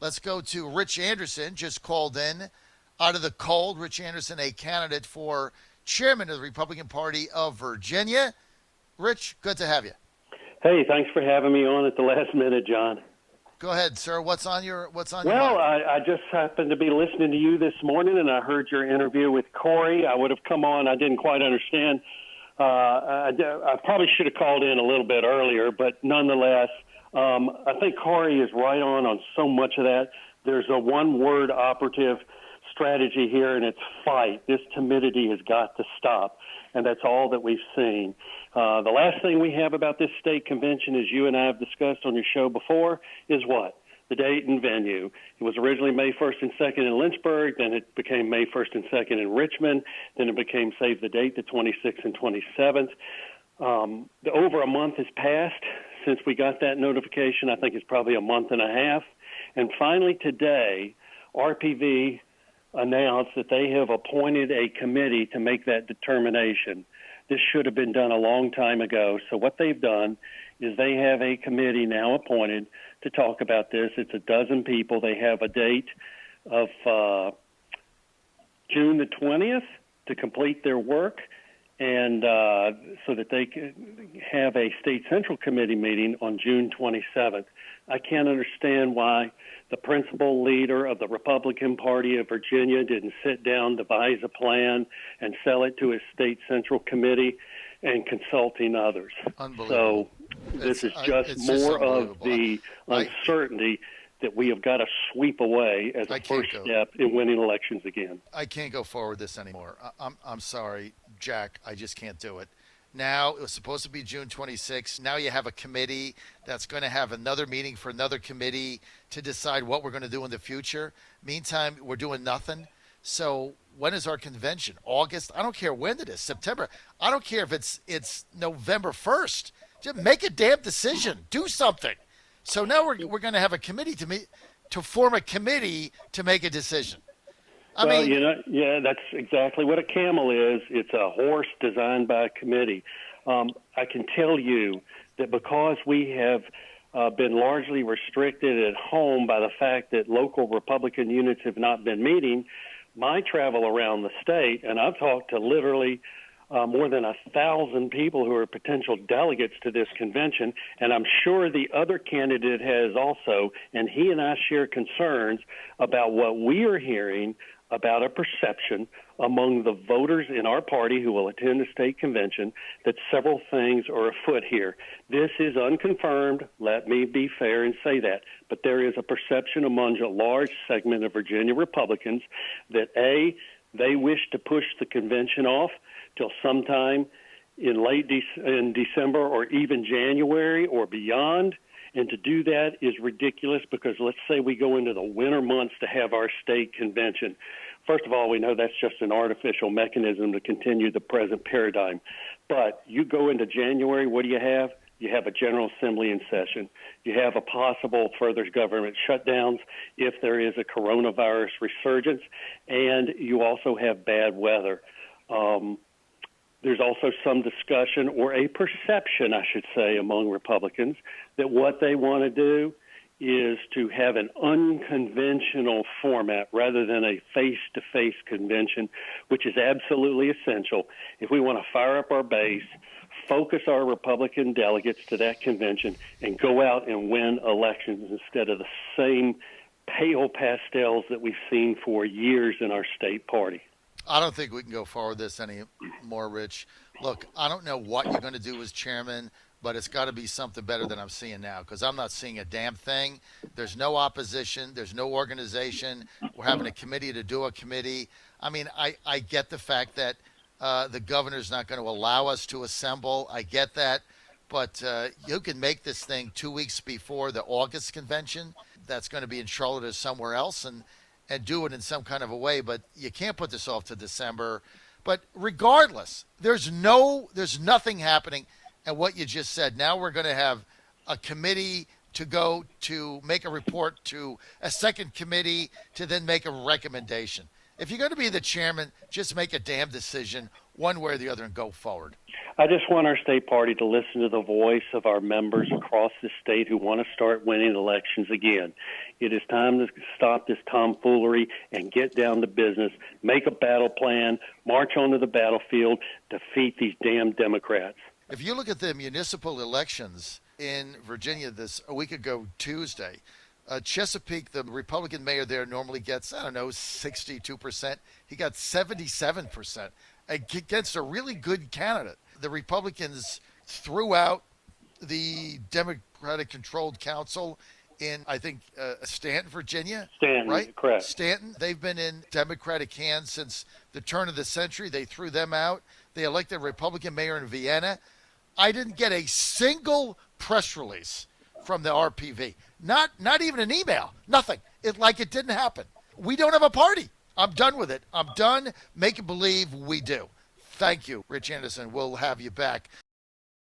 Let's go to Rich Anderson, just called in out of the cold. Rich Anderson, a candidate for chairman of the Republican Party of Virginia. Rich, good to have you. Hey, thanks for having me on at the last minute, John. Go ahead, sir. What's on your mind? Well, I just happened to be listening to you this morning, and I heard your interview with Corey. I would have come on. I didn't quite understand. I probably should have called in a little bit earlier, but nonetheless, I think Corey is right on so much of that. There's a one-word operative strategy here, and it's fight. This timidity has got to stop, and that's all that we've seen. The last thing we have about this state convention, as you and I have discussed on your show before, is what? The date and venue. It was originally May 1st and 2nd in Lynchburg, then it became May 1st and 2nd in Richmond, then it became, save the date, the 26th and 27th. Over a month has passed since we got that notification. I think it's probably a month and a half. And finally today, RPV announced that they have appointed a committee to make that determination. This should have been done a long time ago. So what they've done is they have a committee now appointed to talk about this. It's a dozen people. They have a date of June the 20th to complete their work, and so that they can have a state central committee meeting on June 27th. I can't understand why the principal leader of the Republican Party of Virginia didn't sit down, devise a plan, and sell it to his state central committee and consulting others. So this is just more of the uncertainty that we have got to sweep away as a first step in winning elections again. I can't go forward this anymore. I'm sorry, Jack. I just can't do it. Now, it was supposed to be June 26th. Now you have a committee that's going to have another meeting for another committee to decide what we're going to do in the future. Meantime, we're doing nothing. So when is our convention? August? I don't care when it is. September? I don't care if it's November 1st. Just make a damn decision. Do something. So now we're going to have a committee to form a committee to make a decision. That's exactly what a camel is. It's a horse designed by a committee. I can tell you that because we have been largely restricted at home by the fact that local Republican units have not been meeting, my travel around the state, and I've talked to literally more than 1,000 people who are potential delegates to this convention, and I'm sure the other candidate has also, and he and I share concerns about what we are hearing about a perception among the voters in our party who will attend the state convention that several things are afoot here. This is unconfirmed. Let me be fair and say that. But there is a perception among a large segment of Virginia Republicans that, A, they wish to push the convention off till sometime in in December or even January or beyond. And to do that is ridiculous because let's say we go into the winter months to have our state convention. First of all, we know that's just an artificial mechanism to continue the present paradigm. But you go into January, what do you have? You have a General Assembly in session. You have a possible further government shutdowns if there is a coronavirus resurgence, and you also have bad weather. There's also some discussion, or a perception, I should say, among Republicans that what they want to do is to have an unconventional format rather than a face-to-face convention, which is absolutely essential if we want to fire up our base, focus our Republican delegates to that convention, and go out and win elections instead of the same pale pastels that we've seen for years in our state party. I don't think we can go forward this anymore, Rich. Look, I don't know what you're going to do as chairman, but it's got to be something better than I'm seeing now because I'm not seeing a damn thing. There's no opposition. There's no organization. We're having a committee to do a committee. I mean, I get the fact that the governor's not going to allow us to assemble. I get that. But you can make this thing 2 weeks before the August convention. That's going to be in Charlotte or somewhere else, and do it in some kind of a way, but you can't put this off to December. But regardless, there's nothing happening. And what you just said, now we're going to have a committee to go to make a report to a second committee to then make a recommendation. If you're going to be the chairman, just make a damn decision one way or the other and go forward. I just want our state party to listen to the voice of our members across the state who want to start winning elections again. It is time to stop this tomfoolery and get down to business, make a battle plan, march onto the battlefield, defeat these damn Democrats. If you look at the municipal elections in Virginia a week ago Tuesday, Chesapeake, the Republican mayor there normally gets, 62%. He got 77% against a really good candidate. The Republicans threw out the Democratic-controlled council in, I think, Stanton, Virginia. Stanton, right? Correct. Stanton. They've been in Democratic hands since the turn of the century. They threw them out. They elected a Republican mayor in Vienna. I didn't get a single press release from the RPV. Not even an email. Nothing. It didn't happen. We don't have a party. I'm done with it. I'm done making believe we do. Thank you, Rich Anderson. We'll have you back.